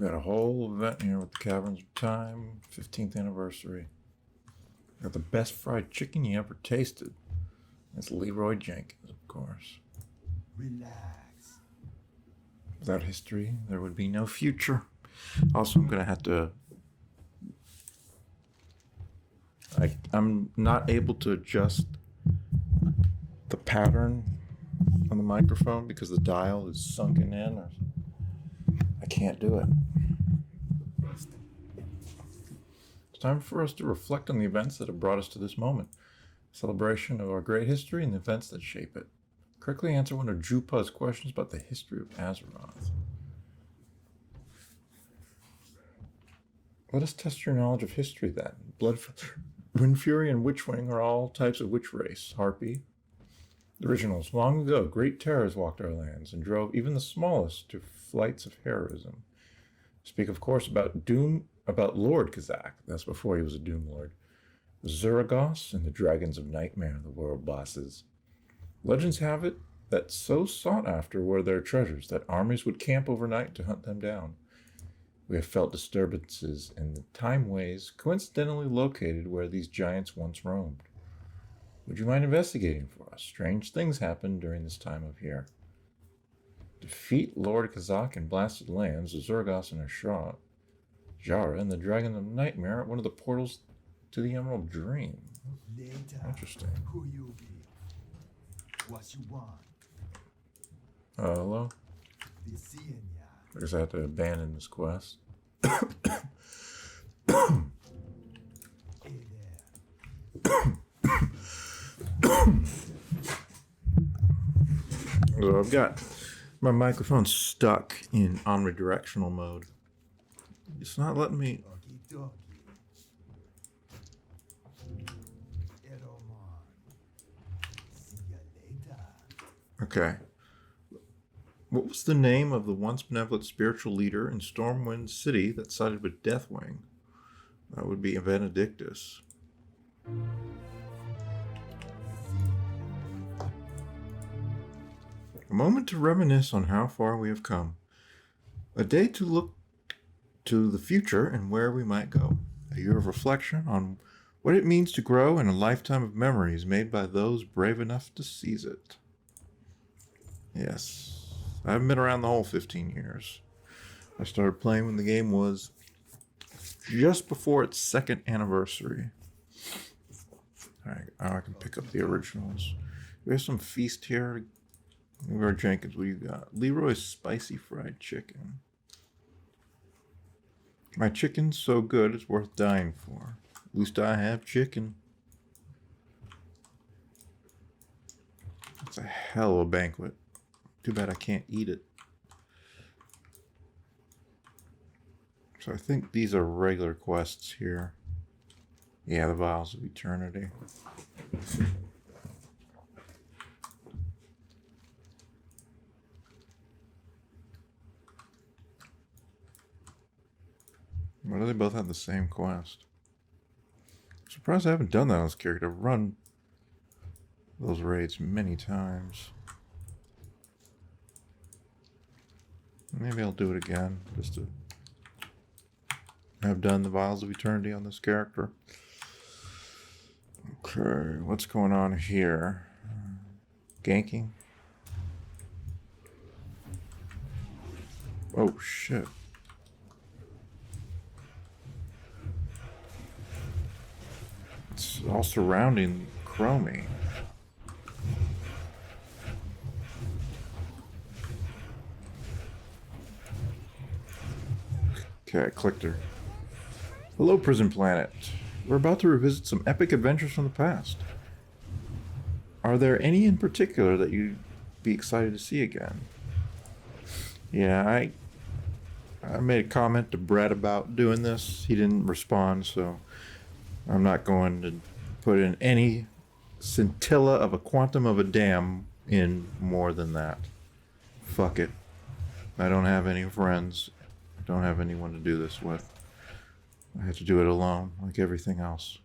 got a whole event here with the Caverns of Time, 15th anniversary. Got the best fried chicken you ever tasted. It's Leroy Jenkins, of course. Relax. Without history, there would be no future. Also, I'm gonna have to. I'm not able to adjust the pattern on the microphone because the dial is sunken in, or I can't do it. It's time for us to reflect on the events that have brought us to this moment. Celebration of our great history and the events that shape it. Correctly answer one of Jupa's questions about the history of Azeroth. Let us test your knowledge of history then. Wind Fury and Witchwing are all types of witch race. Harpy. The originals. Long ago, great terrors walked our lands and drove even the smallest to flights of heroism. Speak, of course, about Lord Kazak. That's before he was a Doom Lord. Zuragos and the Dragons of Nightmare, the world bosses. Legends have it that so sought after were their treasures that armies would camp overnight to hunt them down. We have felt disturbances in the timeways coincidentally located where these giants once roamed. Would you mind investigating for us? Strange things happen during this time of year. Defeat Lord Kazak in Blasted Lands, Zuragos and Ashra, Jara, and the Dragon of Nightmare at one of the portals to the Emerald Dream. Later. Interesting. Who you be? What you want? Hello? Be seeing ya. I guess I have to abandon this quest. Hey there. So I've got my microphone stuck in omnidirectional mode. It's not letting me. Doggy doggy. Eromon. See ya later. Okay. What was the name of the once benevolent spiritual leader in Stormwind City that sided with Deathwing? That would be Benedictus. A moment to reminisce on how far we have come. A day to look to the future and where we might go. A year of reflection on what it means to grow and a lifetime of memories made by those brave enough to seize it. Yes, I haven't been around the whole 15 years. I started playing when the game was just before its second anniversary. All right, now I can pick up the originals. We have some feast here. Leroy Jenkins, what do you got? Leroy's spicy fried chicken. My chicken's so good it's worth dying for. At least I have chicken. It's a hell of a banquet. Too bad I can't eat it. So I think these are regular quests here. Yeah, the Vials of Eternity. Why do they both have the same quest? I'm surprised I haven't done that on this character. I've run those raids many times. Maybe I'll do it again, just to have done the Vials of Eternity on this character. Okay, what's going on here? Ganking? Oh, shit. It's all surrounding Chromie. Okay, I clicked her. Hello, Prison Planet. We're about to revisit some epic adventures from the past. Are there any in particular that you'd be excited to see again? Yeah, I made a comment to Brett about doing this. He didn't respond, so I'm not going to put in any scintilla of a quantum of a damn in more than that. Fuck it. I don't have any friends. I don't have anyone to do this with. I had to do it alone, like everything else.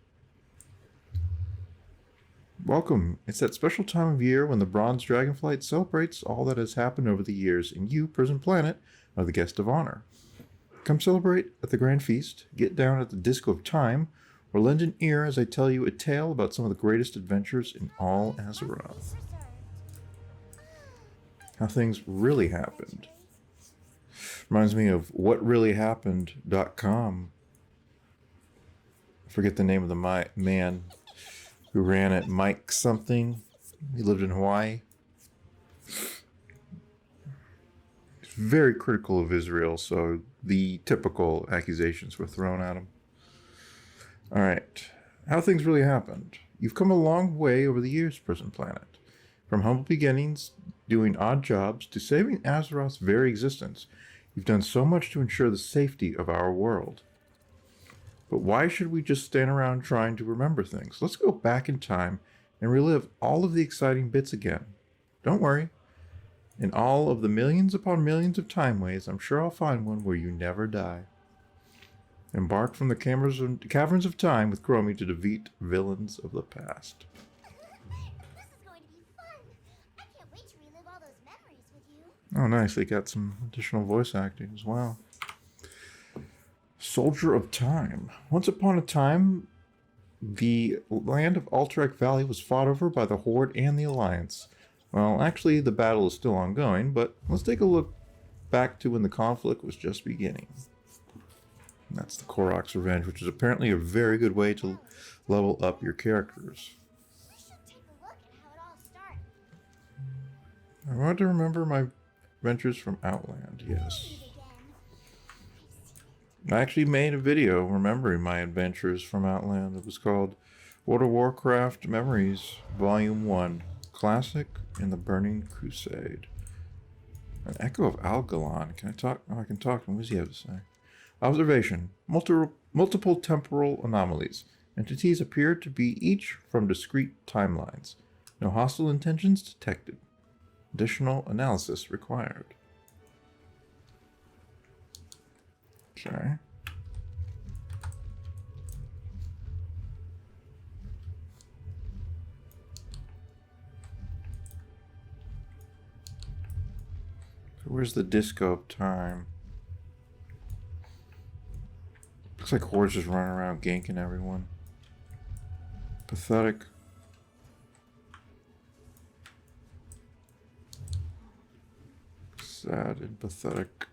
Welcome. It's that special time of year when the Bronze Dragonflight celebrates all that has happened over the years, and you, Prison Planet, are the guest of honor. Come celebrate at the Grand Feast, get down at the Disco of Time, or lend an ear as I tell you a tale about some of the greatest adventures in all Azeroth. How things really happened. Reminds me of whatreallyhappened.com. I forget the name of the man who ran it, Mike something. He lived in Hawaii. He's very critical of Israel, so the typical accusations were thrown at him. All right, how things really happened. You've come a long way over the years, Prison Planet. From humble beginnings, doing odd jobs, to saving Azeroth's very existence, you've done so much to ensure the safety of our world. But why should we just stand around trying to remember things? Let's go back in time and relive all of the exciting bits again. Don't worry. In all of the millions upon millions of timeways, I'm sure I'll find one where you never die. Embark from the caverns of time with Chromie to defeat villains of the past. This is going to be fun. I can't wait to relive all those memories with you. Oh, nice. They got some additional voice acting as well. Soldier of Time. Once upon a time, the land of Alterac Valley was fought over by the Horde and the Alliance. Well, actually, the battle is still ongoing, but let's take a look back to when the conflict was just beginning. And that's the Korok's Revenge, which is apparently a very good way to level up your characters. We should take a look at how it all started. I want to remember my adventures from Outland, yes. Meet again. I actually made a video remembering my adventures from Outland. It was called World of Warcraft Memories, Volume 1, Classic and the Burning Crusade. An Echo of Algalon. Can I talk? Oh, I can talk. What does he have to say? Observation. Multiple temporal anomalies. Entities appear to be each from discrete timelines. No hostile intentions detected. Additional analysis required. Okay. So where's the Disco of Time? Looks like Horde's just running around ganking everyone. Pathetic. Sad and pathetic.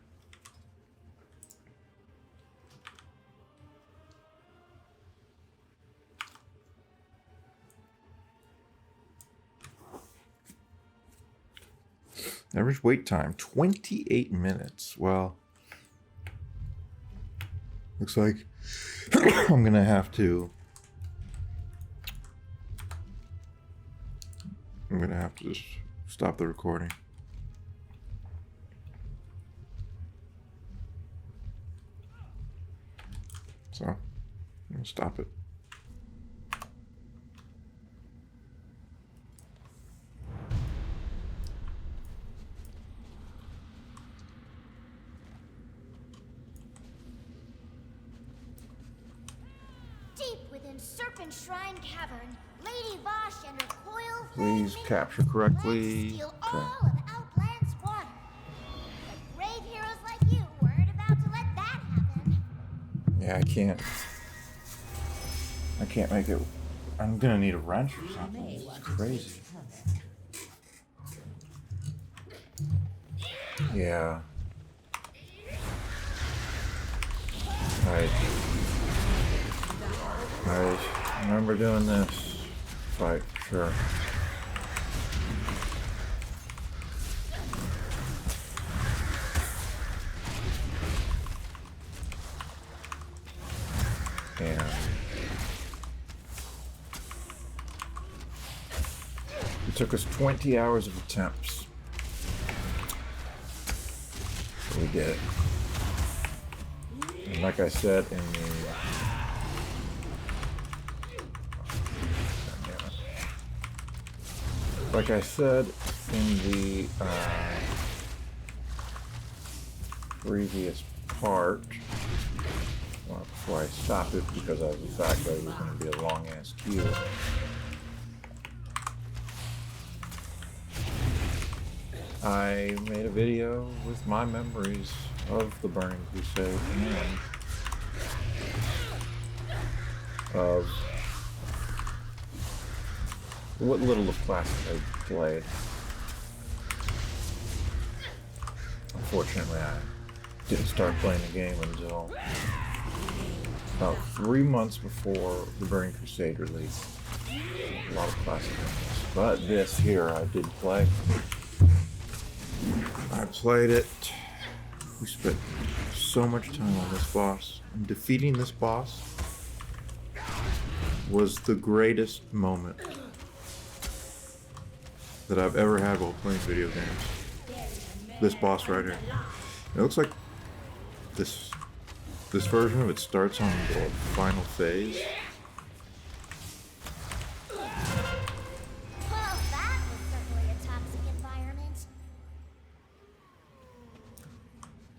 Average wait time, 28 minutes. Well, looks like I'm going to have to just stop the recording. So, I'm going to stop it. Deep within Serpent Shrine Cavern, Lady Vosh and her coil Please capture correctly. steal Okay. all of Outland's water. But brave heroes like you weren't about to let that happen. Yeah, I can't make it. I'm gonna need a wrench or something. It's crazy. Yeah. I remember doing this fight for sure. And it took us 20 hours of attempts. So we did it. And like I said in the previous part, well, before I stopped it because of the fact that it was going to be a long ass queue. I made a video with my memories of the Burning Crusade and of what little of Classic I played. Unfortunately, I didn't start playing the game until about 3 months before the Burning Crusade release. A lot of Classic games. But this here I did play. I played it. We spent so much time on this boss. And defeating this boss was the greatest moment that I've ever had while playing video games. This boss right here. It looks like this version of it starts on the final phase. Well, that was certainly a toxic environment.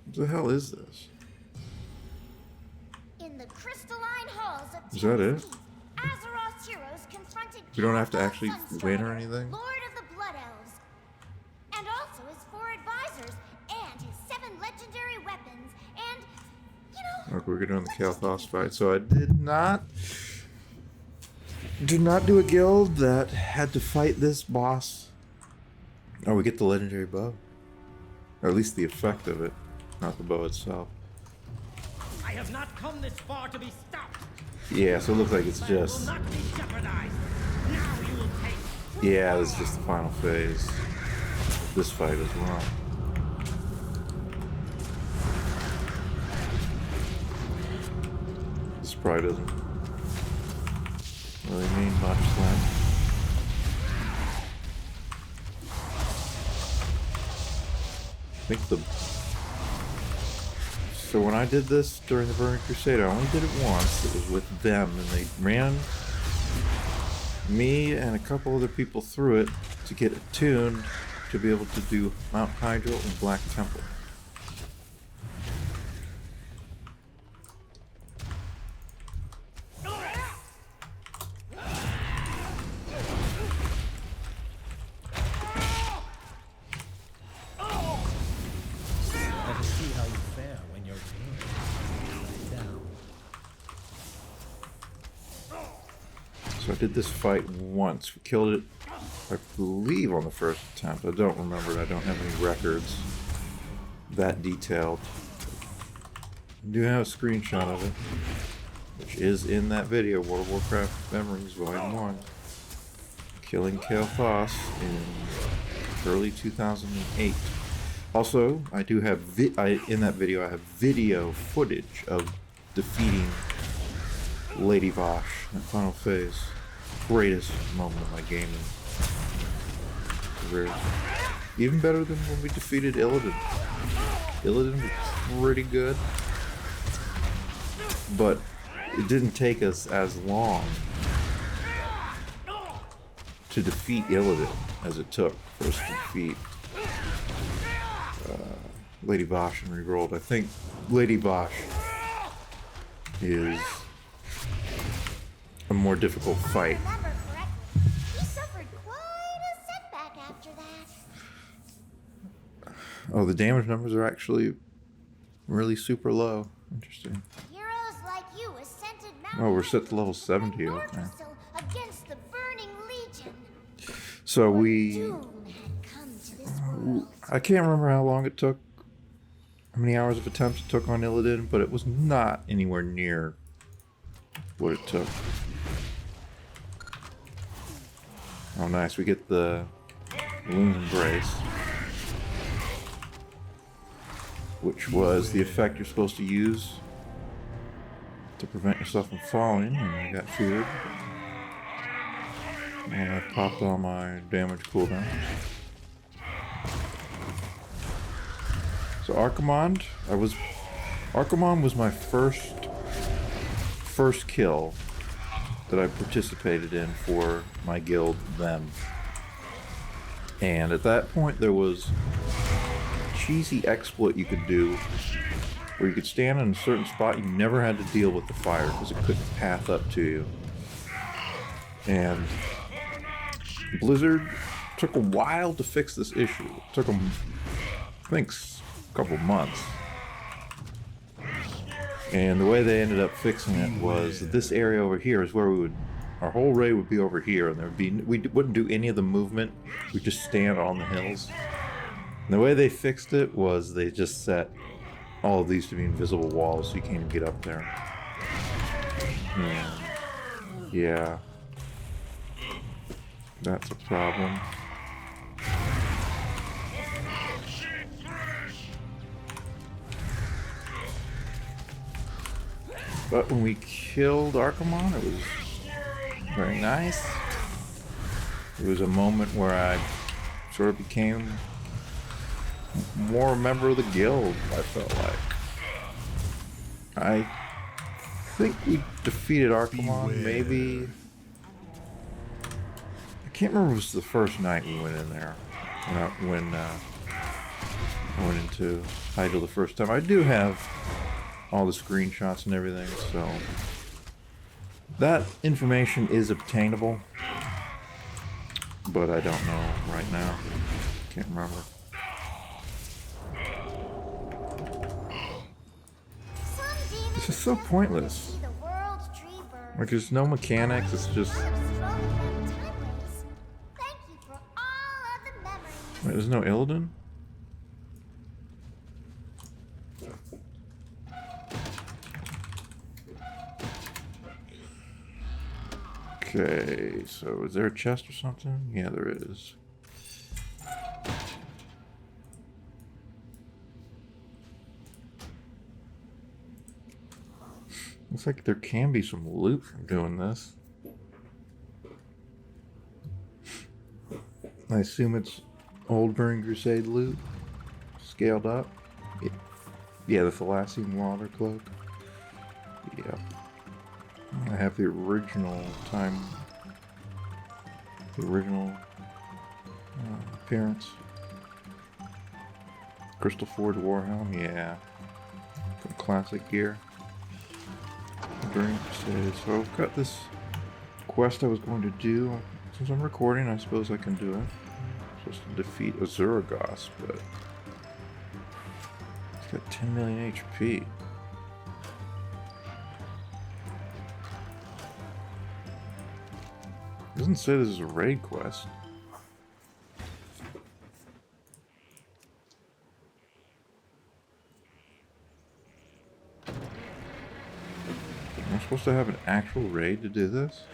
What the hell is this? In the crystalline halls of Is that it? Azeroth's heroes confronted We don't have to Kaladin actually Sunstrider, win or anything? Lord of the Blood Elves, and also his 4 advisors, and his 7 legendary weapons, and, you know... Okay, we're doing the Kael'thas fight. So I did not do a guild that had to fight this boss. Oh, we get the legendary bow. Or at least the effect of it, not the bow itself. I have not come this far to be stopped. Yeah, so it looks like it's But will just... not be jeopardized. Now you will take. Yeah, this is just the final phase. This fight as well. This probably doesn't really mean much then. I think the... So when I did this during the Burning Crusade, I only did it once. It was with them, and they ran me and a couple other people through it to get attuned to be able to do Mount Hydro and Black Temple. Let us see how you fare when your game is down. So I did this fight once. We killed it, I believe, on the first attempt. I don't remember it. I don't have any records that detailed. I do have a screenshot of it, which is in that video, World of Warcraft Memories Volume 1. Killing Kael'thas in early 2008. Also, I do have in that video I have video footage of defeating Lady Vosh in the final phase. Greatest moment of my gaming career. Even better than when we defeated Illidan. Illidan was pretty good, but it didn't take us as long to defeat Illidan as it took for us to defeat Lady Vosh and Rerolled. I think Lady Vosh is a more difficult fight. If I remember correctly, he suffered quite a setback after that. Oh, the damage numbers are actually really super low. Interesting. Heroes like you ascended Mount Oh, we're set to Hydro, level 70, and okay. Northwestern against the Burning Legion. So we... Doom had come to this world. I can't remember how long it took, how many hours of attempts it took on Illidan, but it was not anywhere near what it took. Oh, nice. We get the Loon's Embrace, which was the effect you're supposed to use to prevent yourself from falling, and I got feared. And I popped all my damage cooldown. So Archimond, Archimond was my first kill that I participated in for my guild, them. And at that point there was a cheesy exploit you could do where you could stand in a certain spot. You never had to deal with the fire because it couldn't path up to you. And Blizzard took a while to fix this issue. It took them, I think, a couple months. And the way they ended up fixing it was that this area over here is where we would, our whole raid would be over here, and there would be, we wouldn't do any of the movement. We'd just stand on the hills. And the way they fixed it was they just set all of these to be invisible walls, so you can't even get up there. And yeah, that's a problem. But when we killed Archimon, it was very nice. It was a moment where I sort of became more a member of the guild, I felt like. I think we defeated Archimon, maybe. I can't remember if it was the first night we went in there. When I went into Hydrael the first time. I do have all the screenshots and everything, so that information is obtainable, but I don't know right now. Can't remember. This is so pointless. Like, there's no mechanics, it's just... Wait, there's no Illidan? Okay, so is there a chest or something? Yeah, there is. Looks like there can be some loot from doing this. I assume it's old Burning Crusade loot, scaled up. Yeah, the Thalassian Water Cloak. Yeah. I have the original appearance. Crystal Forge Warhelm, yeah. Some classic gear. Burning Crusade. So I've got this quest I was going to do. Since I'm recording, I suppose I can do it. I'm supposed to defeat Azuragos, but it's got 10 million HP. It doesn't say this is a raid quest. Am I supposed to have an actual raid to do this?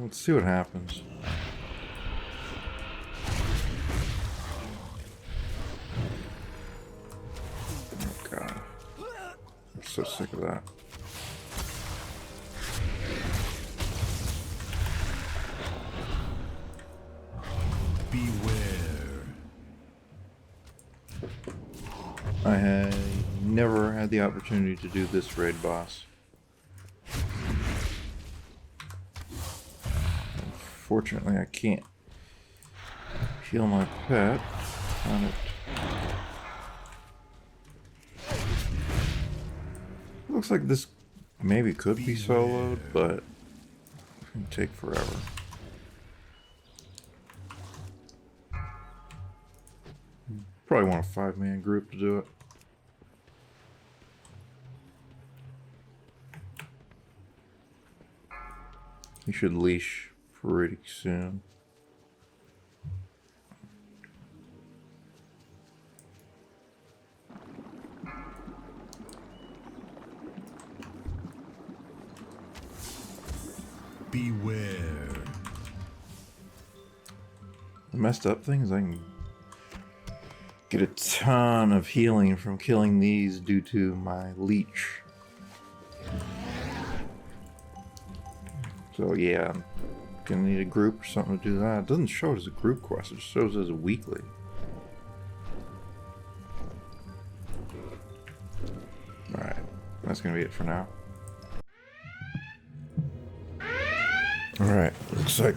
Let's see what happens. Oh god. I'm so sick of that. Beware. I had never had the opportunity to do this raid boss. Unfortunately, I can't heal my pet on it. Looks like this maybe could be soloed, but it's gonna take forever. Probably want a 5-man group to do it. You should leash pretty soon. Beware. The messed up thing is I can get a ton of healing from killing these due to my leech. So yeah, I'm gonna need a group or something to do that. It doesn't show it as a group quest, it just shows it as a weekly. Alright, that's gonna be it for now. Alright, looks like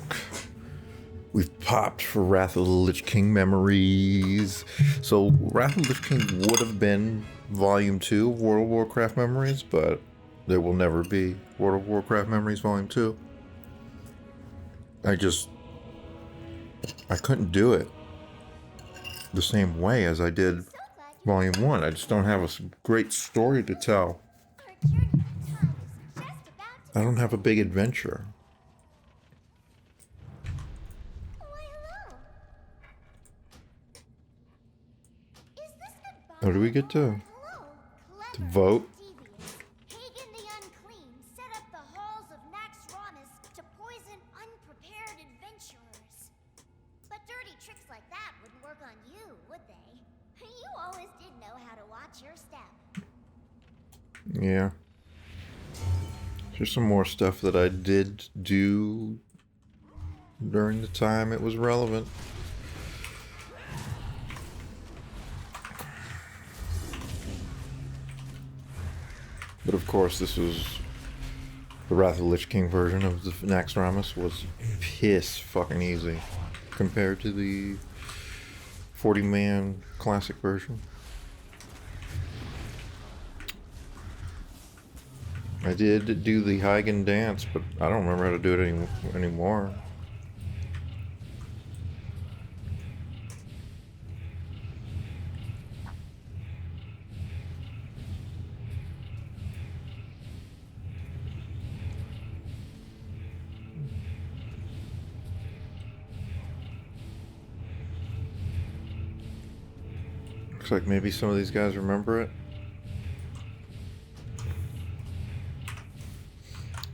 we've popped for Wrath of the Lich King memories. So, Wrath of the Lich King would have been Volume 2 of World of Warcraft Memories, but there will never be World of Warcraft Memories Volume 2. I couldn't do it the same way as I did Volume 1. I just don't have a great story to tell. Our journey through time is just about to I don't have a big adventure. Why, hello. Is this goodbye? How do we get to Hello, clever vote? and devious. Hagen the Unclean set up the halls of Naxxramas to poison unprepared adventurers. But dirty tricks like that wouldn't work on you, would they? You always did know how to watch your step. Yeah. Here's some more stuff that I did do during the time it was relevant. But of course, this was the Wrath of the Lich King version of the Naxxramas was piss fucking easy compared to the 40-man classic version. I did do the Hagen dance, but I don't remember how to do it anymore. Looks like maybe some of these guys remember it.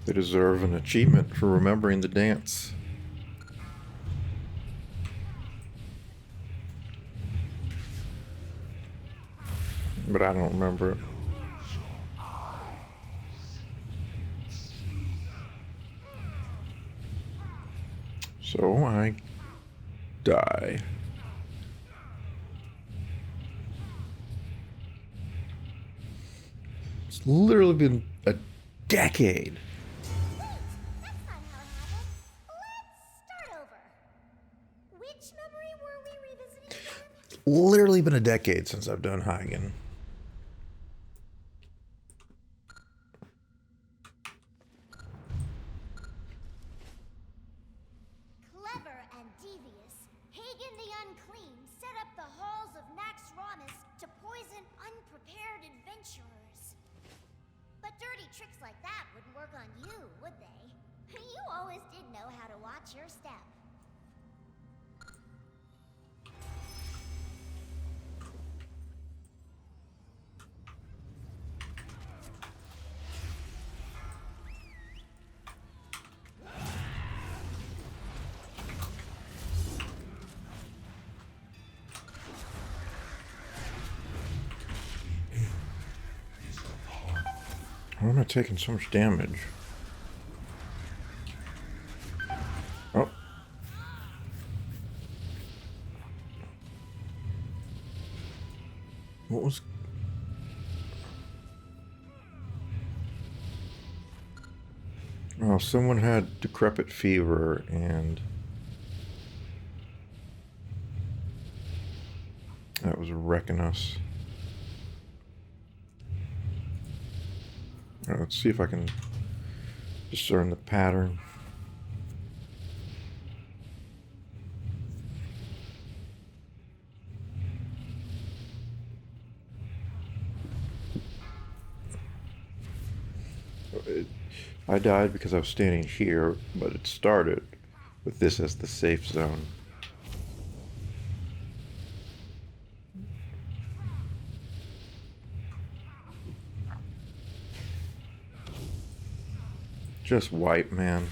They deserve an achievement for remembering the dance. But I don't remember it. So I die. It's literally been a decade. That's not how it happened. Let's start over. Which memory were we revisiting again? Literally been a decade since I've done Hagen. Clever and devious, Hagen the Unclean set up the halls of Naxxramas to poison unprepared adventurers. But dirty tricks like that wouldn't work on you, would they? You always did know how to watch your step. Why am I taking so much damage? Oh. What was... Oh, someone had decrepit fever and... that was wrecking us. Alright, let's see if I can discern the pattern. I died because I was standing here, but it started with this as the safe zone. Just wipe, man.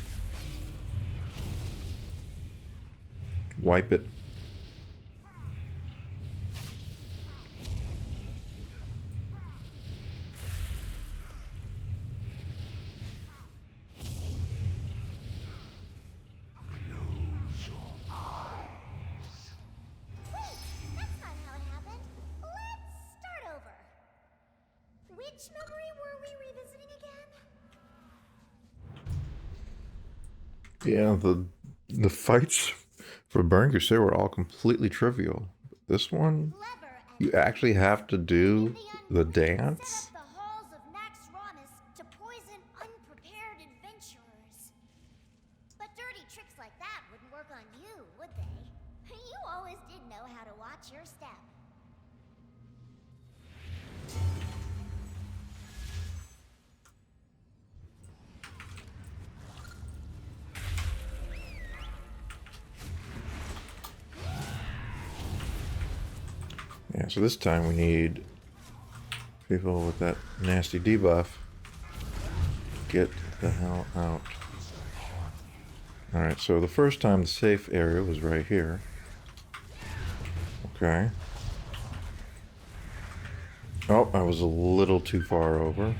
Wipe it. That's not how it happened. Let's start over. Which memory were we revisiting again? Yeah, the fights for Burning Crusade were all completely trivial. This one, Clever and you actually have to do the Set up dance. the halls of Nax Ramus to poison unprepared adventurers. But dirty tricks like that wouldn't work on you, would they? You always did know how to watch your step. Yeah, so this time we need people with that nasty debuff. Get the hell out. Alright, so the first time the safe area was right here. Okay. Oh, I was a little too far over.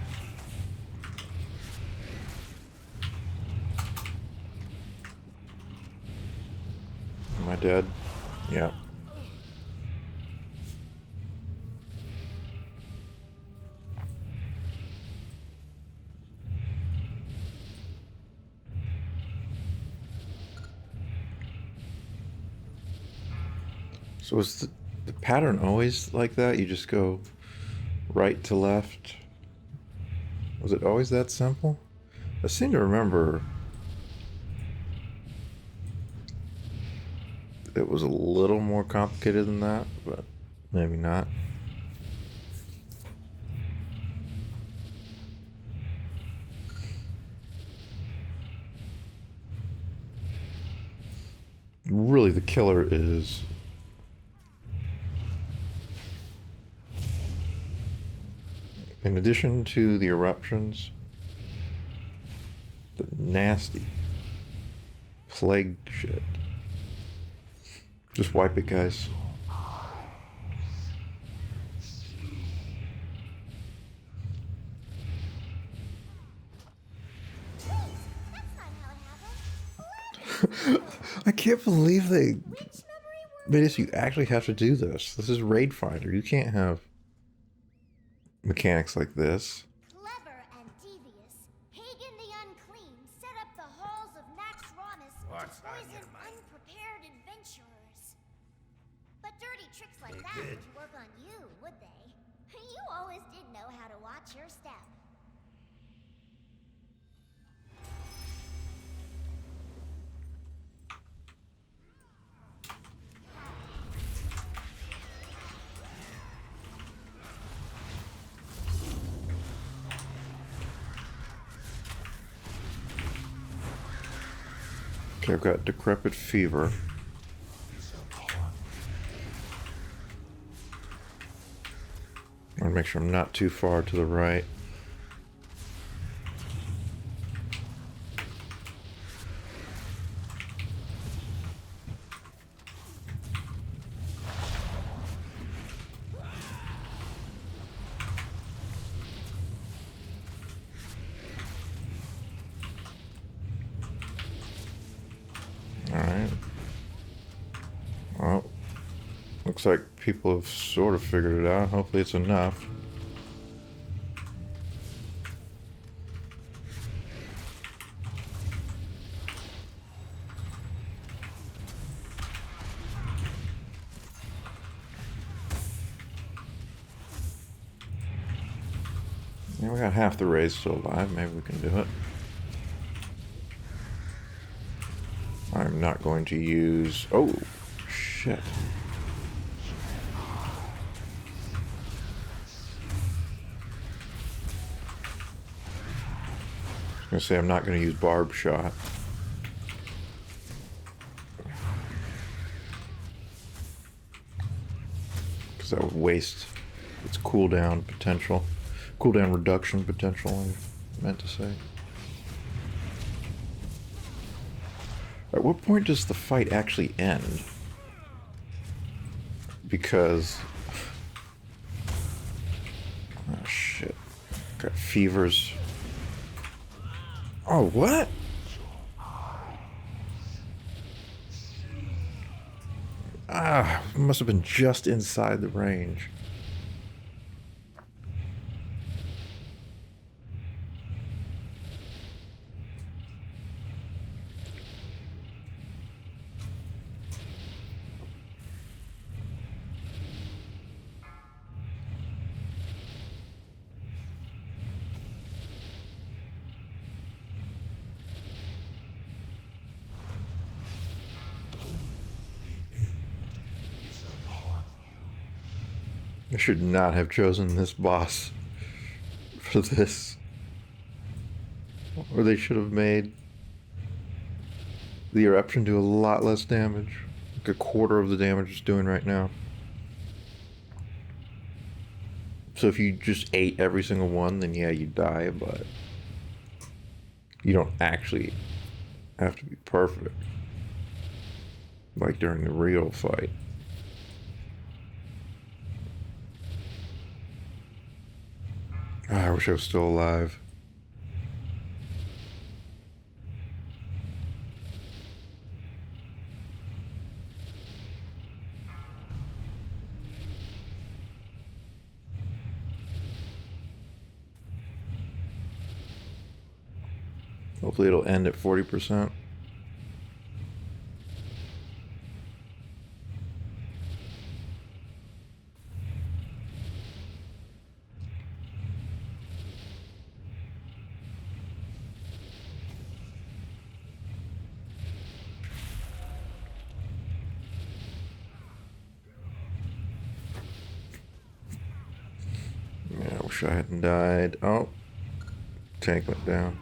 Am I dead? Yeah. So is the pattern always like that? You just go right to left? Was it always that simple? I seem to remember it was a little more complicated than that, but maybe not. Really, the killer is in addition to the eruptions, the nasty plague shit. Just wipe it, guys. That's not how it happened. I can't believe they Which memory were made us. You actually have to do this. This is Raid Finder. You can't have mechanics like this. clever and devious? Hagen the Unclean set up the halls of Nax Ramus What's to on poison your mind? unprepared adventurers. But dirty tricks like that good. wouldn't work on you, would they? You always did know how to watch your step. Okay, I've got decrepit fever. I want to make sure I'm not too far to the right. Alright. Well, looks like people have sort of figured it out. Hopefully it's enough. Yeah, we got half the raid still alive. Maybe we can do it. I'm not going to use... Oh, shit. I was going to say I'm not going to use barb shot. Because that would waste its cooldown potential. Cooldown reduction potential, I meant to say. At what point does the fight actually end? Because... Oh, shit. Got fevers. Oh, what? Ah, must have been just inside the range. I should not have chosen this boss for this. Or they should have made the eruption do a lot less damage. Like a quarter of the damage it's doing right now. So if you just ate every single one, then yeah, you die, but you don't actually have to be perfect. Like during the real fight. I wish I was still alive. Hopefully it'll end at 40%. Yeah, I wish I hadn't died. Oh, tank went down.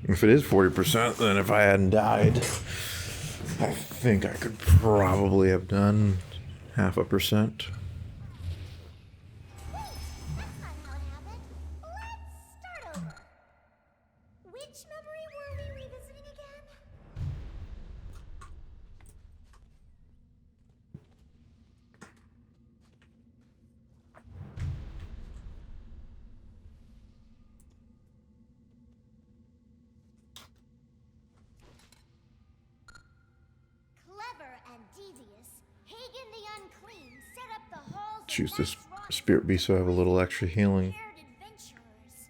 If it is 40%, then if I hadn't died, I think I could probably have done 0.5%. That's not how it happened. Let's start over. Which memory were we revisiting again? Clever and devious, Hagen the Unclean set up the halls of Choose this Naxxramas spirit beast so I have a little extra healing. prepared adventurers.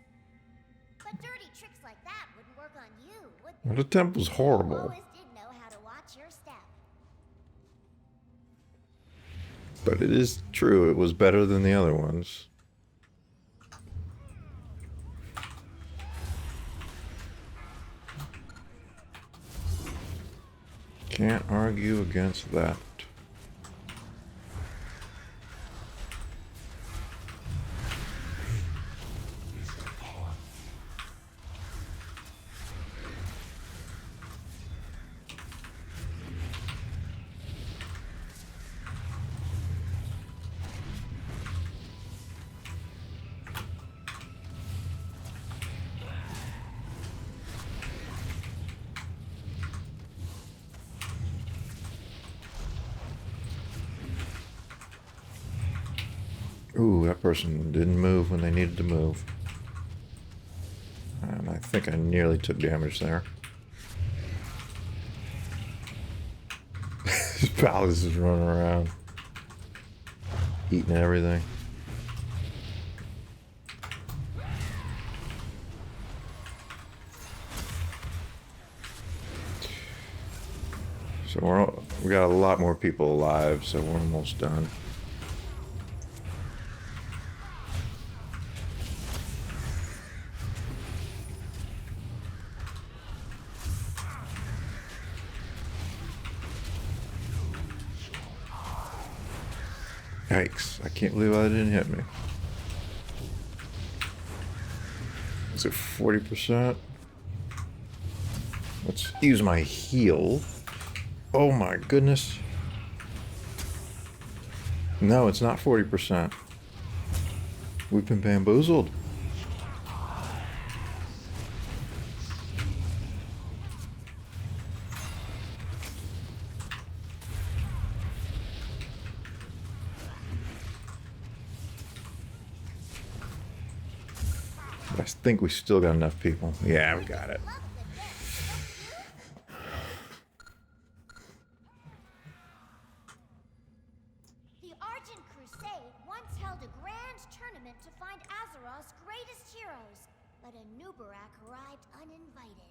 But dirty tricks like that wouldn't work on you, would they? Well, the temple's You horrible. always did know how to watch your step. But it is true, it was better than the other ones. Can't argue against that. Ooh, that person didn't move when they needed to move. And I think I nearly took damage there. This palace is running around, eating everything. So we got a lot more people alive, so we're almost done. Yikes, I can't believe that didn't hit me. Is it 40%? Let's use my heal. Oh my goodness. No, it's not 40%. We've been bamboozled. I think we still got enough people. Yeah, we got it. The Argent Crusade once held a grand tournament to find Azeroth's greatest heroes, but a Nubarak arrived uninvited.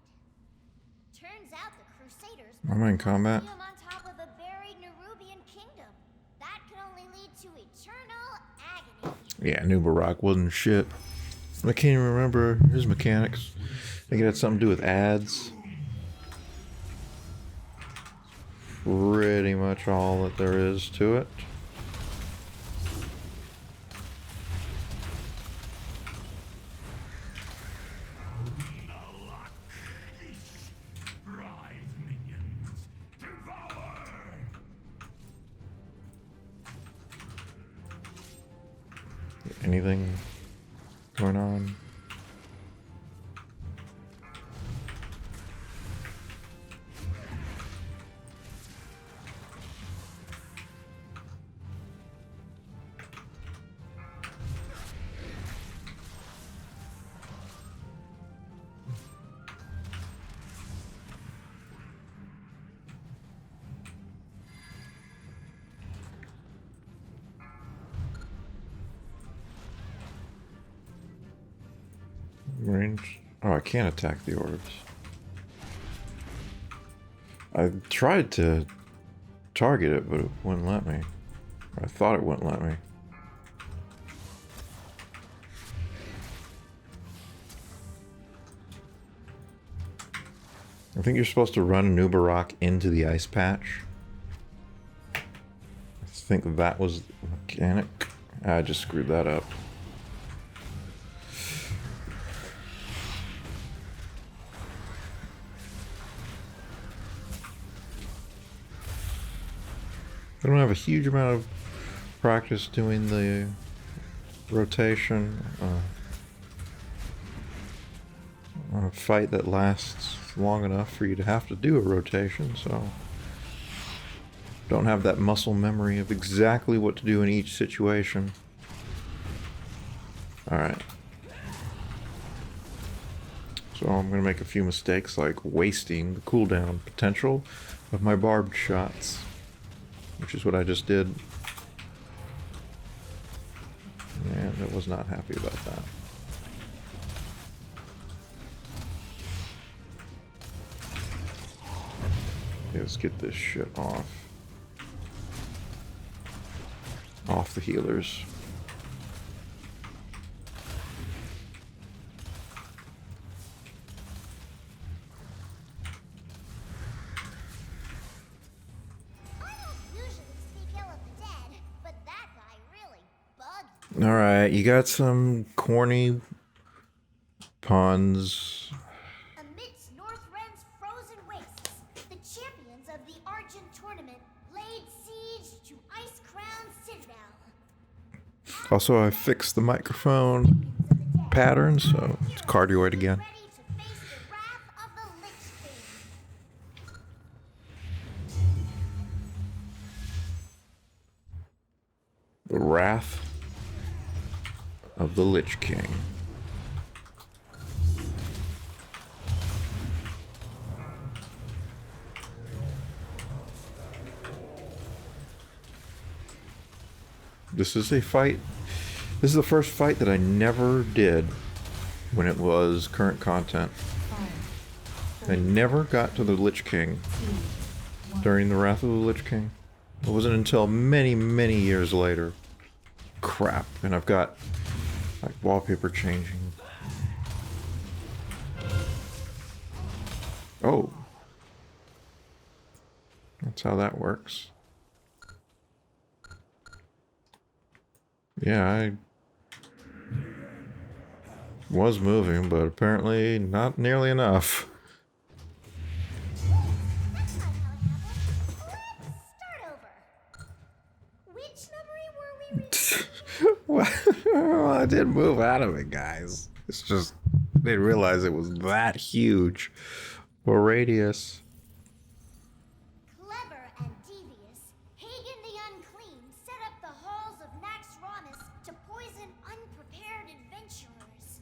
Turns out the Crusaders Am I in combat? put him on top of a buried Nerubian kingdom. That can only lead to eternal agony. Yeah, Nubarak wasn't shit. I can't even remember his mechanics. I think it had something to do with ads. pretty much all that there is to it. Anything going on? Range. Oh, I can't attack the orbs. I tried to target it, but it wouldn't let me. Or I thought it wouldn't let me. I think you're supposed to run Nubarok into the ice patch. I think that was the mechanic. I just screwed that up. I don't have a huge amount of practice doing the rotation on a fight that lasts long enough for you to have to do a rotation, so don't have that muscle memory of exactly what to do in each situation. Alright. So I'm going to make a few mistakes, like wasting the cooldown potential of my barbed shots, which is what I just did. And I was not happy about that. Okay, let's get this shit off. Off the healers. Alright, you got some corny puns. Amidst Northrend's frozen wastes, the champions of the Argent tournament laid siege to Eincrou Citadel. Also, I fixed the microphone pattern, so it's cardioid again. Ready to face the wrath of the Lich King. The Wrath of the Lich King. This is a fight. This is the first fight that I never did when it was current content. I never got to the Lich King during the Wrath of the Lich King. It wasn't until many, many years later. Crap. And I've got like wallpaper changing. Oh. That's how that works. Yeah, I was moving, but apparently not nearly enough. That's not how it happened. Let's start over. Which memory were we Well, I did move out of it, guys. It's just, I didn't realize it was that huge a radius. Clever and devious, Hagen the Unclean set up the halls of Naxxramas to poison unprepared adventurers.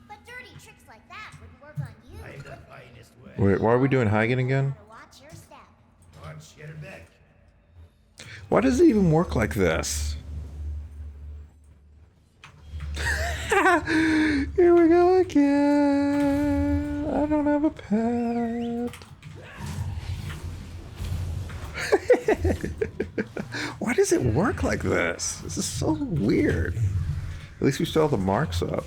But dirty tricks like that wouldn't work on you. I'm the finest way. Wait, why are we doing Hagen again? Gotta watch your step. Watch your back. Why does it even work like this? Here we go again. I don't have a pet. Why does it work like this? This is so weird. At least we still have the marks up.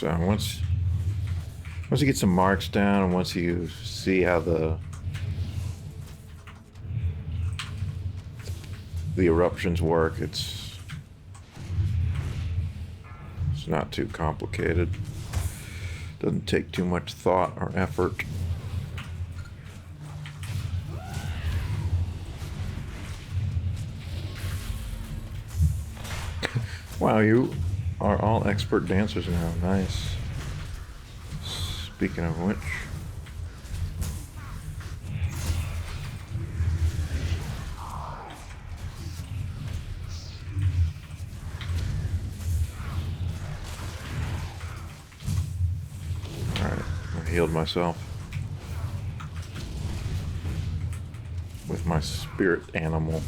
So once you get some marks down, and once you see how the eruptions work, it's not too complicated. Doesn't take too much thought or effort. Wow, you are all expert dancers now. Nice. Speaking of which, alright, I healed myself with my spirit animal.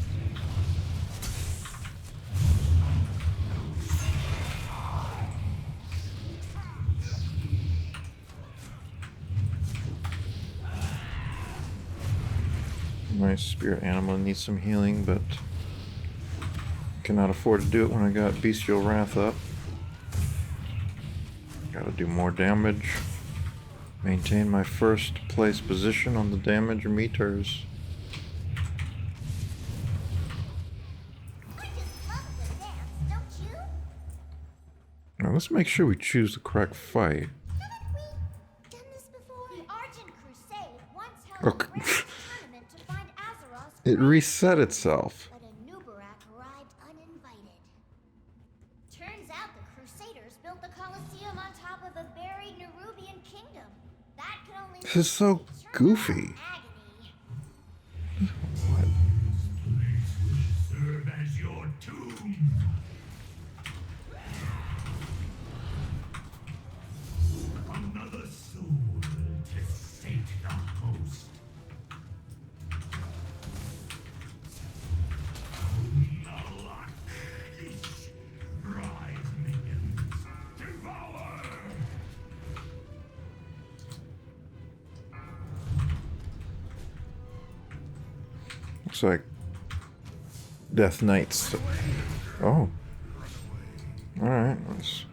My spirit animal needs some healing, but cannot afford to do it when I got Bestial Wrath up. Gotta do more damage. Maintain my first place position on the damage meters. I just love the dance, don't you? Now let's make sure we choose the correct fight. Haven't we done this before? The Argent Crusade once held Okay. a grand tournament to find Azeroth's It great reset itself. but a Nubarak arrived uninvited. Turns out the Crusaders built the Colosseum on top of a buried Nerubian kingdom. That could only This is so lead to goofy. agony. What? Serve as your tomb. Another soul to sate the host. Unlock this. Rise, minions. Devour. Looks like Death Knights. Oh. Alright, let's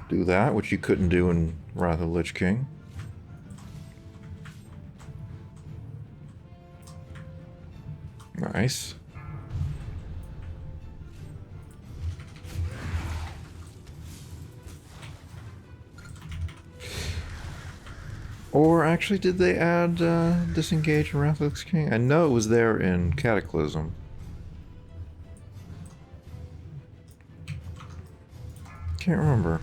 do that, which you couldn't do in Wrath of the Lich King. Nice. Or actually, did they add Disengage in Wrath of the Lich King? I know it was there in Cataclysm. Can't remember.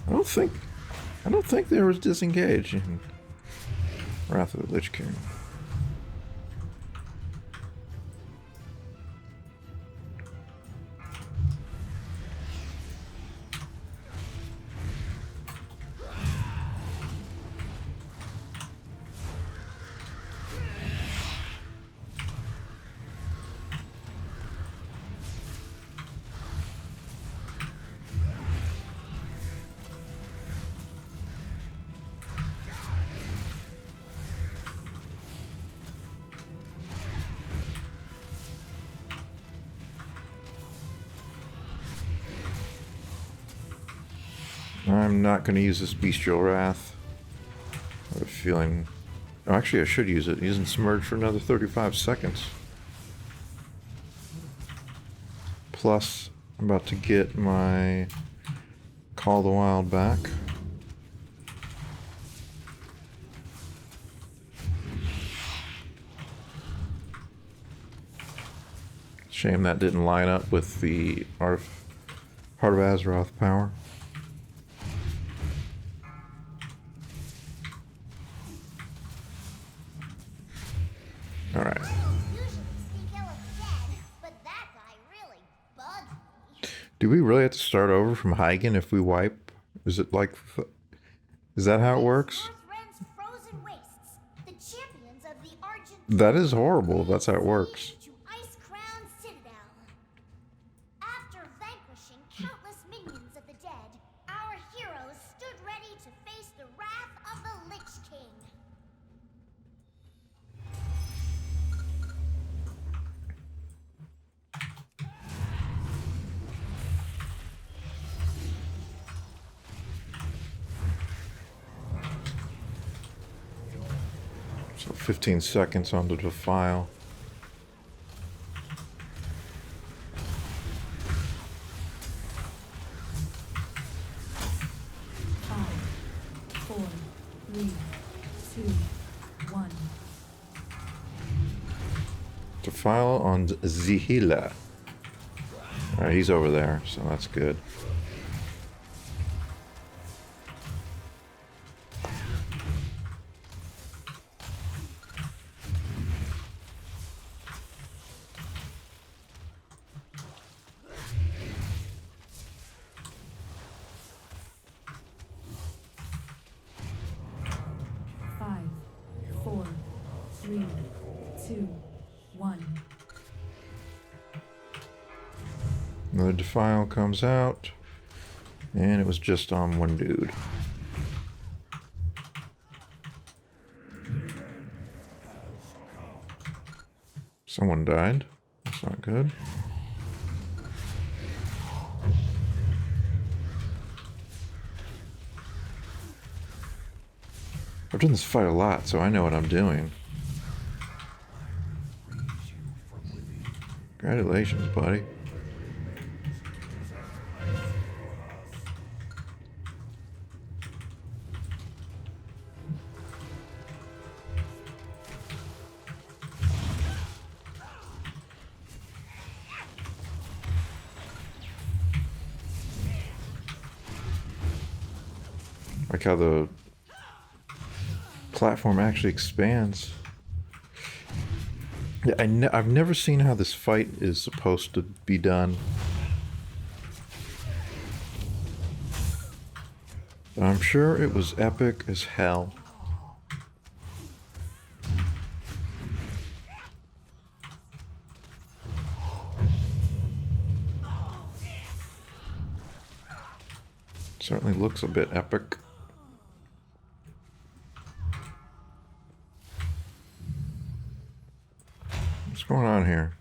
I don't think there was Disengage in Wrath of the Lich King. I'm not going to use this Bestial Wrath. I have a feeling... Oh, actually, I should use it. Using Submerge for another 35 seconds. Plus, I'm about to get my Call of the Wild back. Shame that didn't line up with the Heart of Azeroth power. Alright. Usually speak ill of the dead, but that guy really bugged me. Do we really have to start over from Heigen if we wipe? Is it like... Is that how it works? Northrend's frozen wastes, the champions of the Argent That is horrible if that's how it works. to Icecrown Citadel. After vanquishing countless minions of the dead, our heroes stood ready to face the wrath of the Lich King. So 15 seconds on the defile. Five, 4, 3, 2, 1. Defile on Zihila. Alright, he's over there, so that's good. Five, 4, 3, 2, 1. Another defile comes out, and it was just on one dude. Someone died. That's not good. I've done this fight a lot, so I know what I'm doing. Congratulations, buddy. Like how the platform actually expands. Yeah, I've never seen how this fight is supposed to be done. But I'm sure it was epic as hell. Certainly looks a bit epic. What's going on here?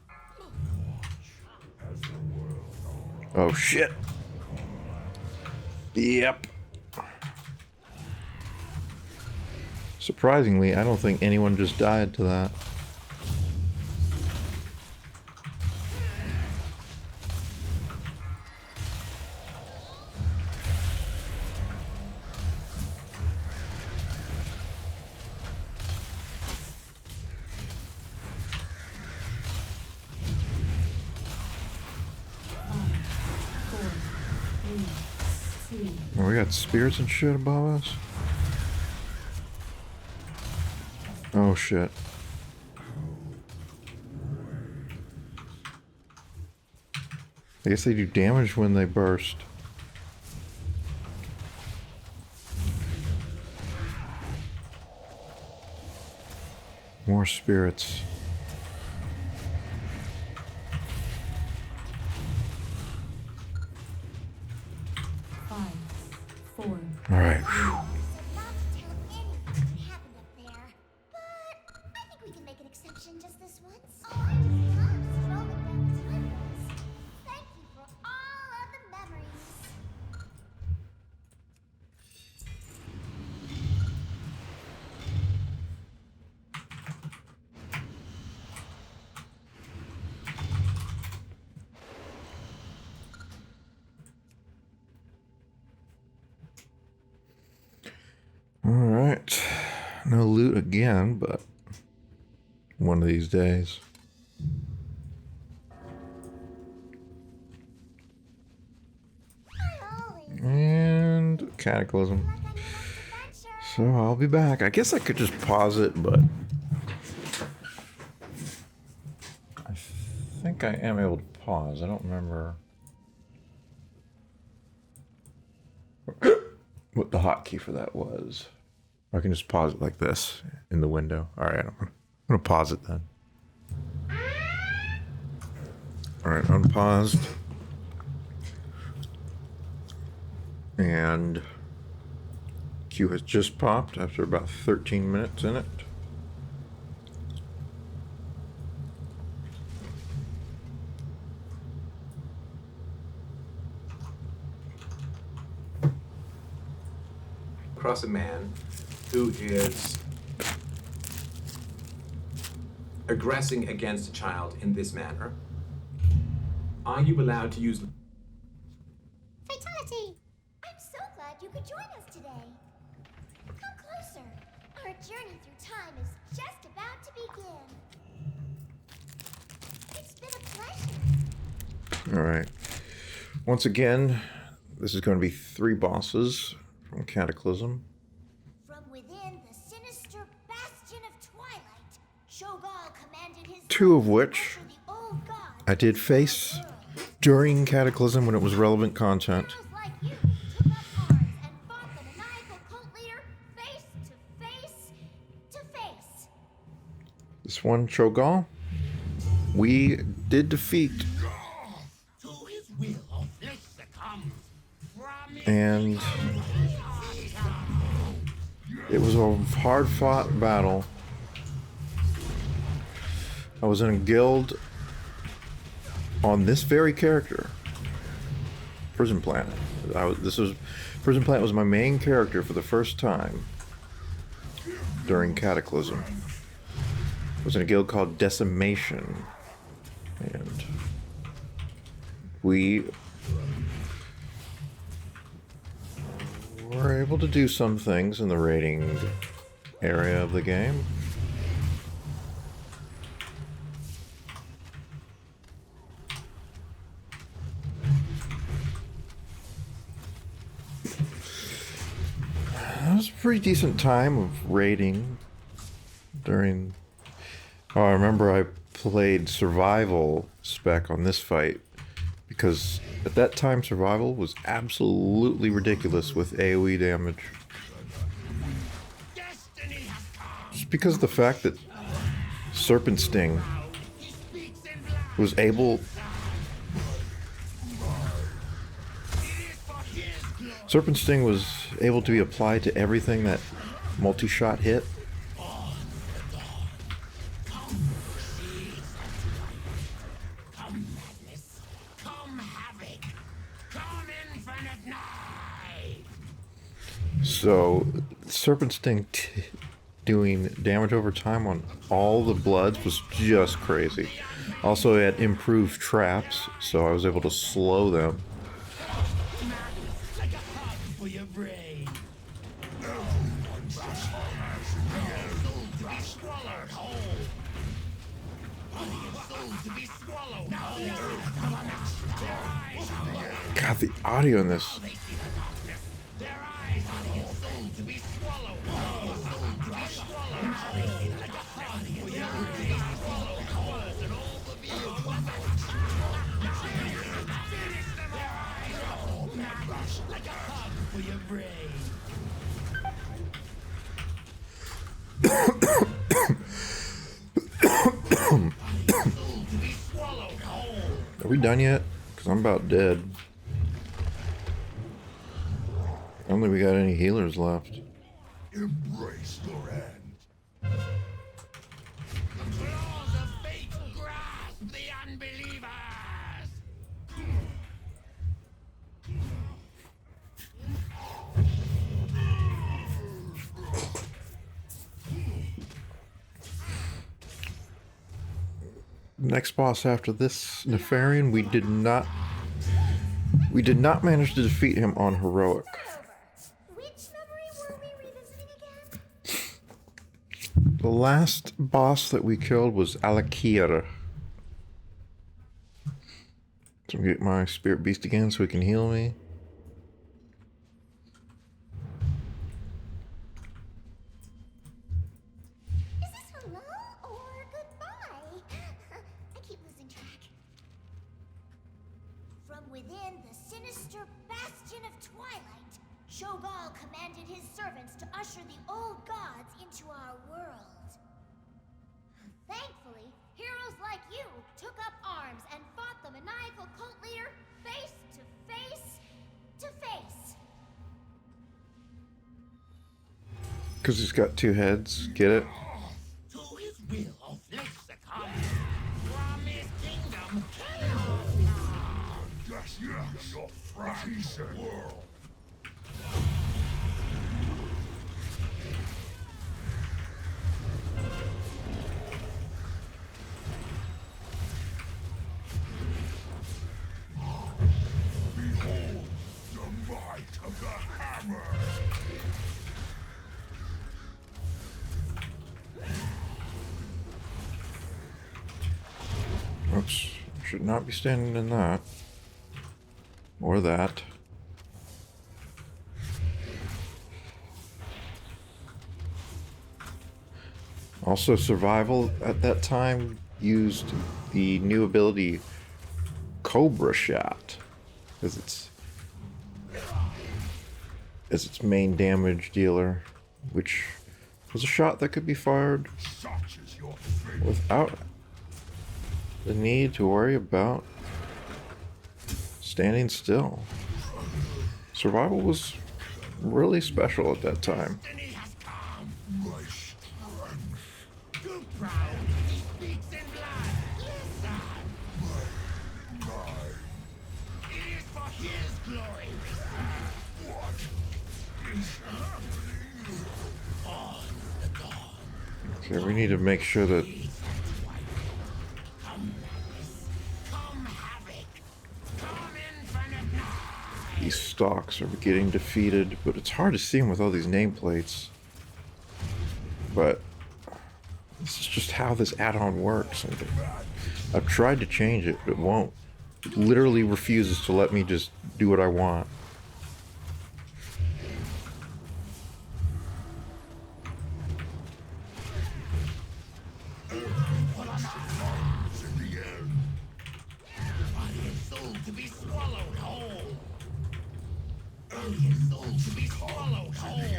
Oh shit. Yep. Surprisingly, I don't think anyone just died to that. Oh, we got spirits and shit above us. Oh shit. I guess they do damage when they burst. More spirits. Four. All right. So not to tell anyone what happened up there. But I think we can make an exception just this once. Oh, I just love scrolling down the timelines. Thank you for all of the memories. All right. No loot again, but one of these days. And Cataclysm. So I'll be back. I guess I could just pause it, but I think I am able to pause. I don't remember what the hotkey for that was. Or I can just pause it like this in the window. All right, I'm gonna pause it then. All right, unpaused. And queue has just popped after about 13 minutes in it. Across a man who is aggressing against a child in this manner, are you allowed to use... Fatality! I'm so glad you could join us today. Come closer. Our journey through time is just about to begin. It's been a pleasure. All right. Once again, this is going to be 3 bosses from Cataclysm. From within the sinister bastion of twilight, Shogal commanded his 2 of which the old gods I did face during Cataclysm when it was relevant content. heroes like you took up arms and fought the maniacal cult leader face to face to face. This one, Cho'Gall, we did defeat, To his will of flesh succumbs. From his and it was a hard-fought battle. I was in a guild on this very character, Prison Plant. Prison Plant was my main character for the first time during Cataclysm. I was in a guild called Decimation, and we were able to do some things in the raiding area of the game. It was a pretty decent time of raiding during... Oh, I remember I played survival spec on this fight because at that time survival was absolutely ridiculous with AoE damage. destiny has come. Just because of the fact that Serpent Sting He speaks in blood. was able... It is for his glory. Serpent Sting was able to be applied to everything that multi-shot hit. Come madness. Come havoc. Come infinite night. So Serpent Sting doing damage over time on all the bloods was just crazy. Also, it had improved traps, so I was able to slow them. Like a hug for your brain. To be swallowed whole. To be swallowed whole. God, the audio in this. Their eyes on your soul to be swallowed whole. To be swallowed whole. Like a hug for your brain. Swallowed whole. And all the view of finish them all. Like a hug for your brain. To be swallowed whole. Are we done yet? Because I'm about dead. I don't think we got any healers left. Embrace your end. The claws of fate grasp the unbelievers. Next boss after this Nefarian, we did not manage to defeat him on heroic. Which memory were we revisiting again? The last boss that we killed was Alakir. So get my spirit beast again so he can heal me. Is this hello or goodbye? I keep losing track. From within the sinister bastion of twilight, Shogal commanded his servants to usher the old gods into our world. Thankfully, heroes like you took up arms and fought the maniacal cult leader face to face to face. Because he's got 2 heads. Get it? To his will of flesh succumbs. From his kingdom. Yes, your frozen world. Oops. Should not be standing in that. Or that. Also, survival at that time used the new ability Cobra Shot as its main damage dealer, which was a shot that could be fired without the need to worry about standing still. Survival was really special at that time. Destiny has come. Too proud, he speaks in blood. Listen. It is for his glory. Okay, we need to make sure that Come havoc. Come infinite night. these stocks are getting defeated, but it's hard to see them with all these nameplates. But this is just how this add-on works. And I've tried to change it, but it won't. It literally refuses to let me just do what I want. Body and soul to be swallowed whole. Body and soul to be swallowed whole.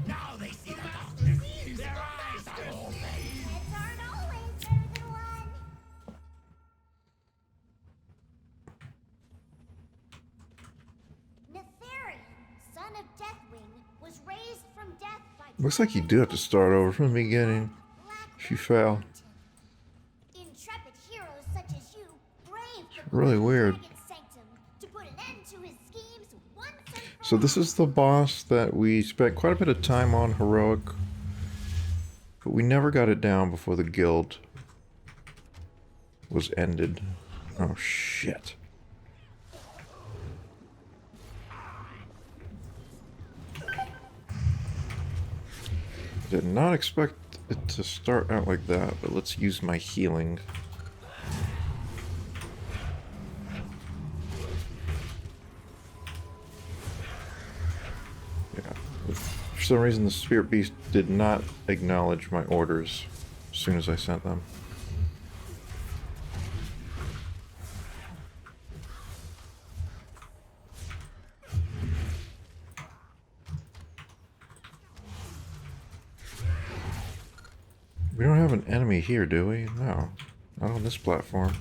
Now they see the darkness. Their eyes are open. Heads aren't always better than one. Nefarian, son of Deathwing, was raised from death by Looks like you do have to start over from the beginning if you fail. Intrepid heroes such as you braved the Really bloody weird. dragon sanctum to put an end to his schemes once and for So this is the boss that we spent quite a bit of time on heroic, but we never got it down before the guild was ended. Oh shit. Did not expect it to start out like that, but let's use my healing. Yeah. For some reason, the Spirit Beast did not acknowledge my orders as soon as I sent them. We don't have an enemy here, do we? No. Not on this platform.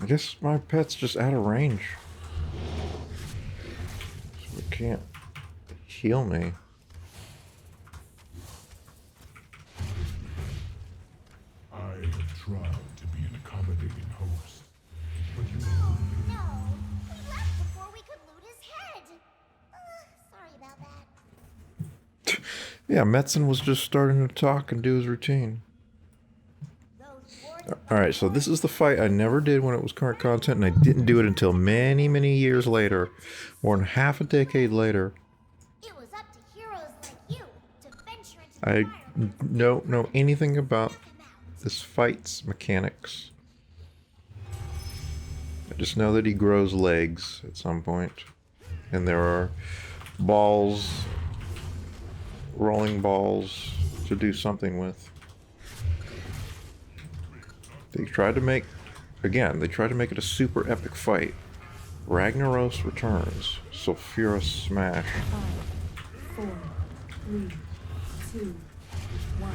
I guess my pet's just out of range. So it can't heal me. I have tried to be an accommodating host, but you Oh no! He left before we could loot his head! Sorry about that. Yeah, Metzen was just starting to talk and do his routine. Those wards Alright, so this is the fight I never did when it was current content, and I didn't do it until many, many years later. More than half a decade later. It was up to heroes like you to venture into the I fire don't know anything about and come out. this fight's mechanics. I just know that he grows legs at some point. And there are balls, rolling balls to do something with. They tried to make it a super epic fight. Ragnaros returns. Sulfurous smash. 5, 4, 3, 2, 1.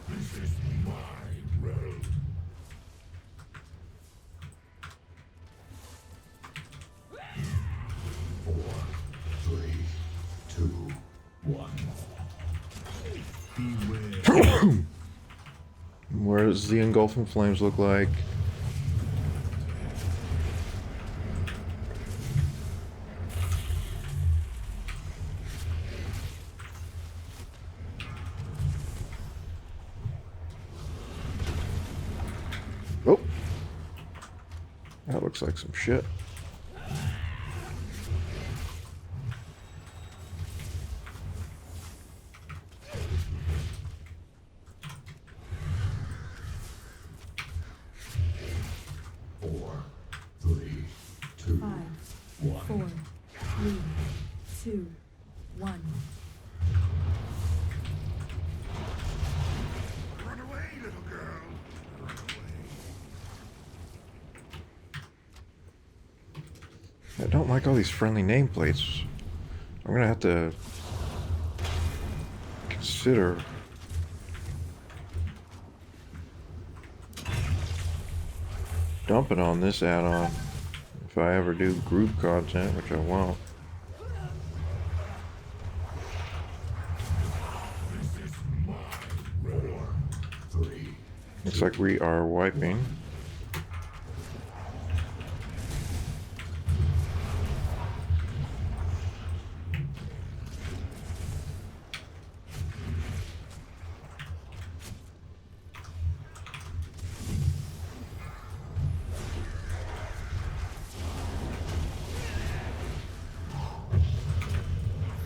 This is my realm. Four, three, two, one. Beware. Where does the engulfing flames look like? That looks like some shit. Four, three, two, 5, one. 4, 3, 2, 1. Run away, little girl. Run away. I don't like all these friendly nameplates. I'm gonna have to consider dumping on this add-on if I ever do group content, which I won't. This is my war. 3. Looks like we are wiping.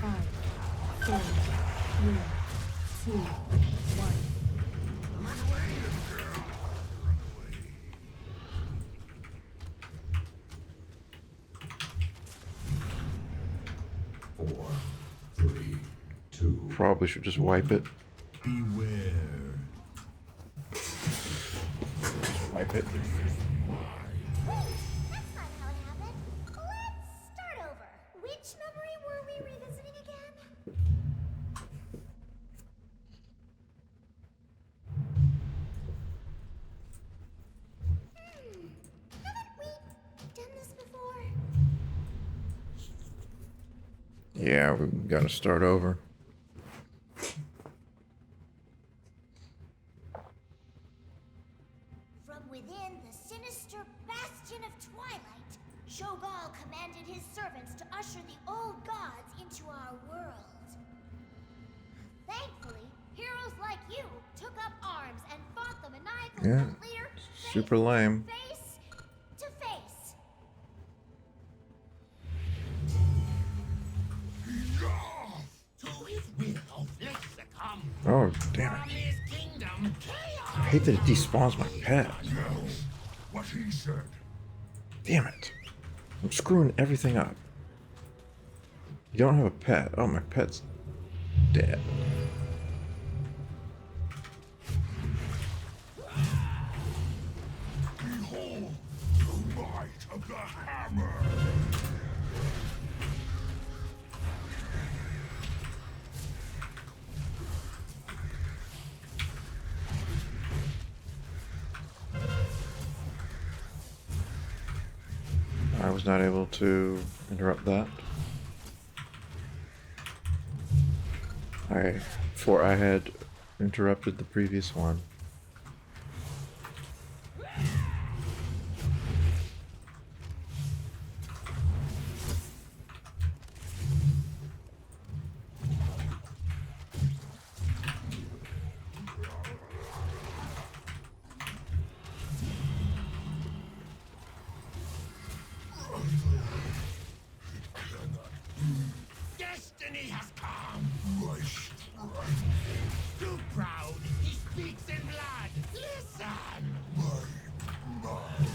Five, four, three, two, one. Four, three, two. Probably should just wipe it. Beware. Wipe it. Wait, that's not how it happened. Let's start over. Which memory were we revisiting again? Haven't we done this before? Yeah, we gotta start over. From within the sinister bastion of twilight, Shogal commanded his servants to usher the old gods into our world. Thankfully, heroes like you took up arms and fought the maniacal Yeah, cult leader super lame. face to face. To his will, let's succumb. Oh, damn From it. his kingdom, I chaos. hate that it despawns my pet. No. What he said. Damn it. I'm screwing everything up. You don't have a pet. Oh, my pet's dead. Behold the might of the hammer. I was not able to interrupt that. Before I had interrupted the previous one. Destiny has come. My strength. Too proud, he speaks in blood. Listen. My blood.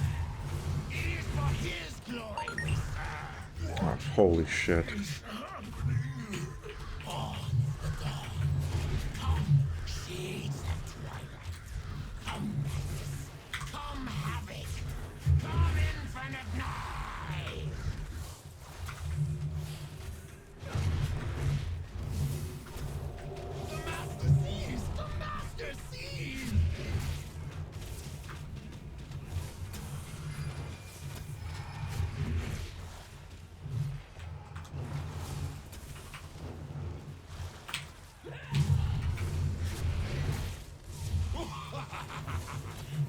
It is for his glory we serve. Oh, holy shit. Come, shades of twilight. Come, madness. Come, havoc. Come, infinite night. The master sees. The master sees.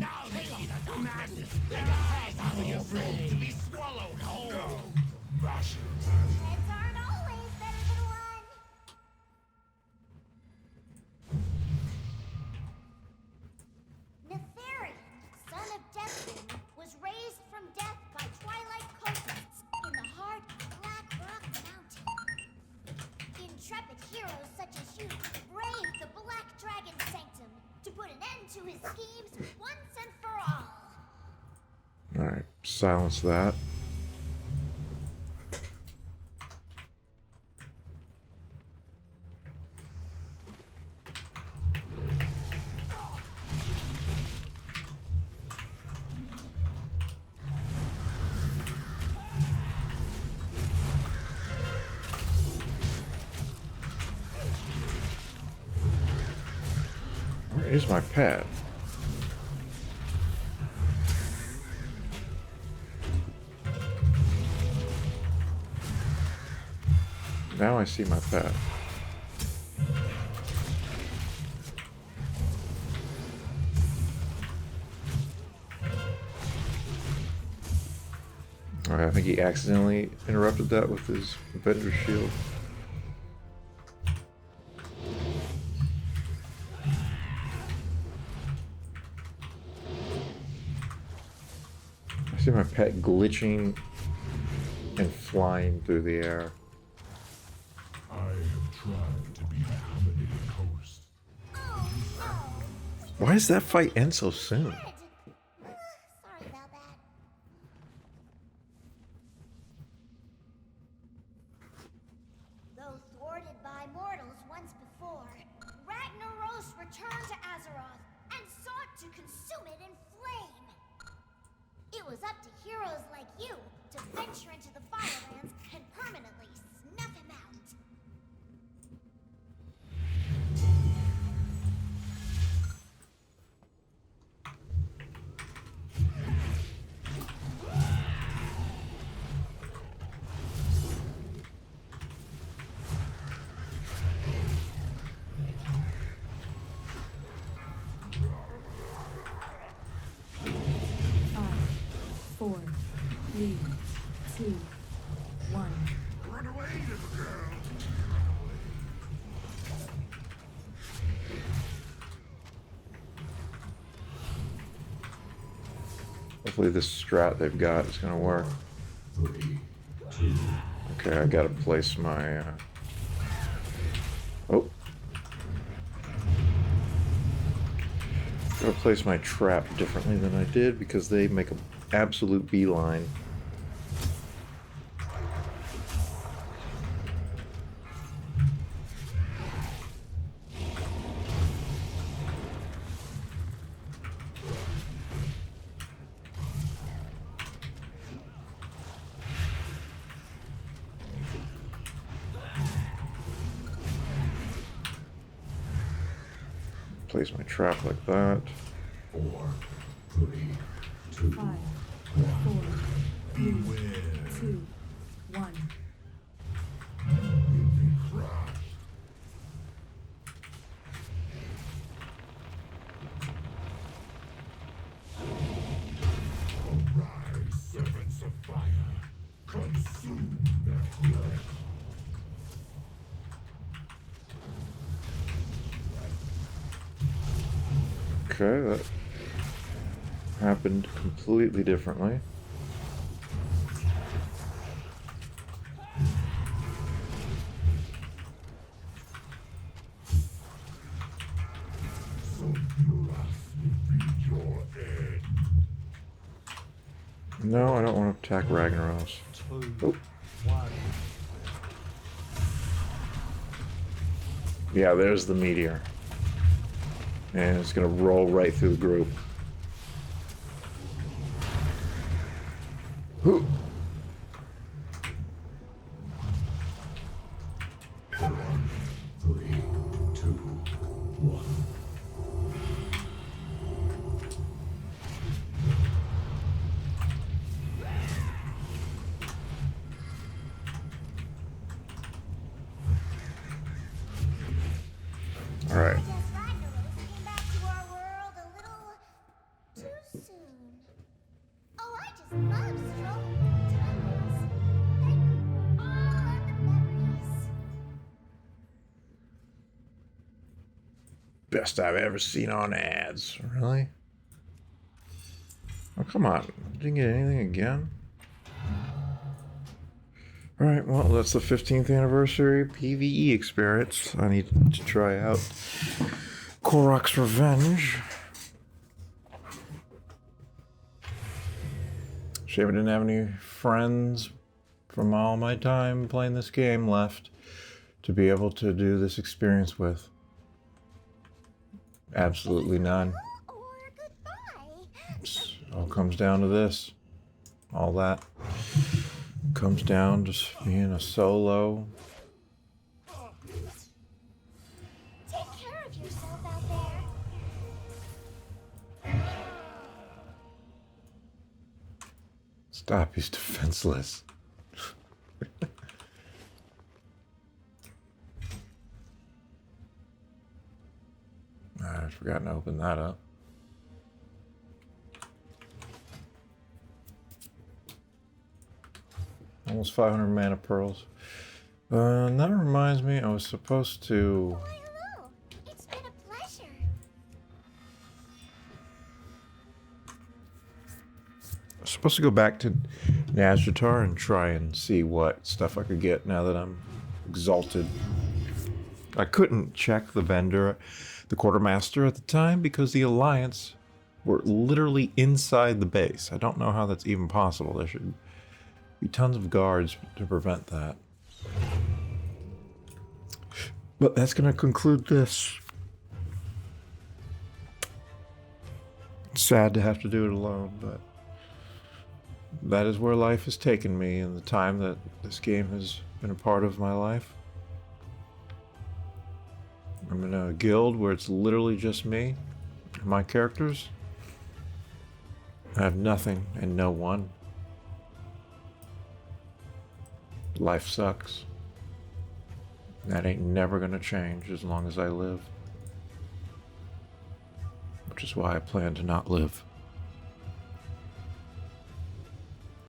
Now they see the madness. Their eyes are your afraid to be swallowed whole. Master. Heads aren't always better than one. Nefarian, son of Deathwing, was raised from death Alright, silence that. Where is my pad? Now I see my pad. Alright, I think he accidentally interrupted that with his Avenger shield. I see my pet glitching and flying through the air. I have tried to be an accommodating host. Why does that fight end so soon? Sorry about that. Though thwarted by mortals once before, Ragnaros returned to Azeroth and sought to consume it in flame. It was up to heroes like you to venture into the Firelands and permanently snuff him out. Five, four, three, two, one. Run away, little girl! Hopefully this strat they've got is gonna work. 3, 2, Okay, I gotta place my oh. Gotta place my trap differently than I did because they make an absolute beeline. Place my trap like that. 4, 3, 2, Five, four, three, two, one. You've been crushed. Arise, servants of fire. Consume their flesh. Okay, that happened completely differently. So Muras will be your end. No, I don't want to attack Ragnaros. 2, Oh. 1. Yeah, there's the meteor. And it's gonna roll right through the group. Whew. 3, 2, 1. All right. I guess Ragnaros came back to our world a little too soon. Oh, I just love strolling through tunnels. Thankful for all of the memories. Best I've ever seen on ads. Really? Oh, come on. Didn't get anything again? Alright, well, that's the 15th anniversary PvE experience. I need to try out Korok's Revenge. Shame I didn't have any friends from all my time playing this game left to be able to do this experience with. Absolutely none. Or goodbye. It all comes down to this. All that comes down to being a solo. Take care of yourself out there. Stop, he's defenseless. I've forgotten to open that up. Almost 500 mana pearls. And that reminds me, I was supposed to... Why, hello. It's been a pleasure. I was supposed to go back to Nazjatar and try and see what stuff I could get now that I'm exalted. I couldn't check the vendor, the quartermaster at the time, because the Alliance were literally inside the base. I don't know how that's even possible. There should be tons of guards to prevent that. But that's going to conclude this. It's sad to have to do it alone, but that is where life has taken me in the time that this game has been a part of my life. I'm in a guild where it's literally just me and my characters. I have nothing and no one. Life sucks. That ain't never gonna change as long as I live. Which is why I plan to not live.